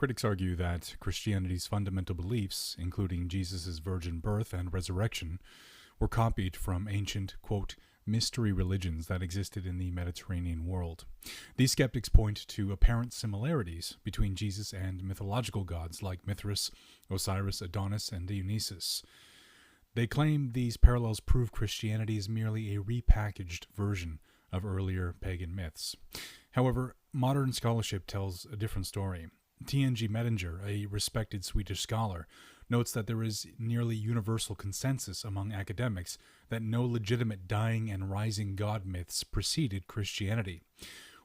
Critics argue that Christianity's fundamental beliefs, including Jesus' virgin birth and resurrection, were copied from ancient, quote, mystery religions that existed in the Mediterranean world. These skeptics point to apparent similarities between Jesus and mythological gods like Mithras, Osiris, Adonis, and Dionysus. They claim these parallels prove Christianity is merely a repackaged version of earlier pagan myths. However, modern scholarship tells a different story. T.N.G. Mettinger, a respected Swedish scholar, notes that there is nearly universal consensus among academics that no legitimate dying and rising god myths preceded Christianity.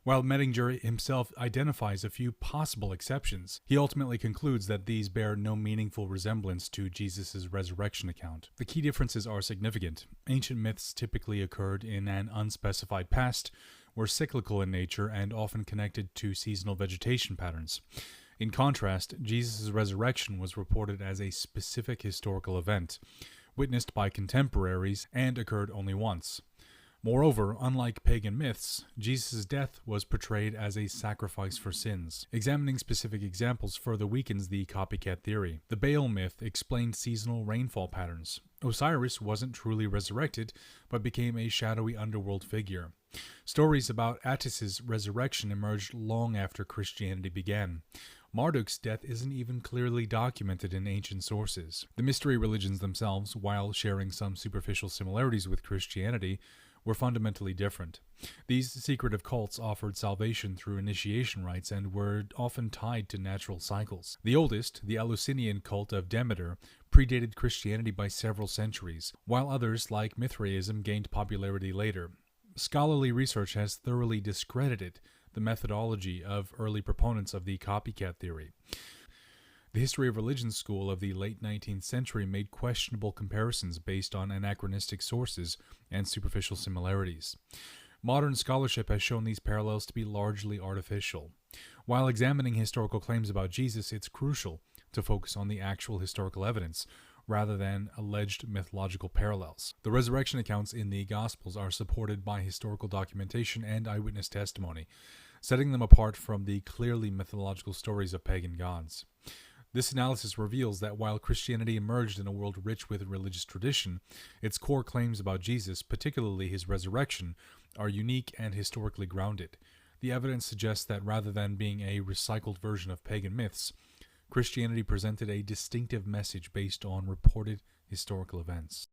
While Mettinger himself identifies a few possible exceptions, he ultimately concludes that these bear no meaningful resemblance to Jesus' resurrection account. The key differences are significant. Ancient myths typically occurred in an unspecified past, were cyclical in nature, and often connected to seasonal vegetation patterns. In contrast, Jesus' resurrection was reported as a specific historical event, witnessed by contemporaries, and occurred only once. Moreover, unlike pagan myths, Jesus' death was portrayed as a sacrifice for sins. Examining specific examples further weakens the copycat theory. The Baal myth explained seasonal rainfall patterns. Osiris wasn't truly resurrected, but became a shadowy underworld figure. Stories about Attis's resurrection emerged long after Christianity began. Marduk's death isn't even clearly documented in ancient sources. The mystery religions themselves, while sharing some superficial similarities with Christianity, were fundamentally different. These secretive cults offered salvation through initiation rites and were often tied to natural cycles. The oldest, the Eleusinian cult of Demeter, predated Christianity by several centuries, while others, like Mithraism, gained popularity later. Scholarly research has thoroughly discredited the methodology of early proponents of the copycat theory. The history of religion school of the late 19th century made questionable comparisons based on anachronistic sources and superficial similarities. Modern scholarship has shown these parallels to be largely artificial. While examining historical claims about Jesus, it's crucial to focus on the actual historical evidence, rather than alleged mythological parallels. The resurrection accounts in the Gospels are supported by historical documentation and eyewitness testimony, setting them apart from the clearly mythological stories of pagan gods. This analysis reveals that while Christianity emerged in a world rich with religious tradition, its core claims about Jesus, particularly his resurrection, are unique and historically grounded. The evidence suggests that rather than being a recycled version of pagan myths, Christianity presented a distinctive message based on reported historical events.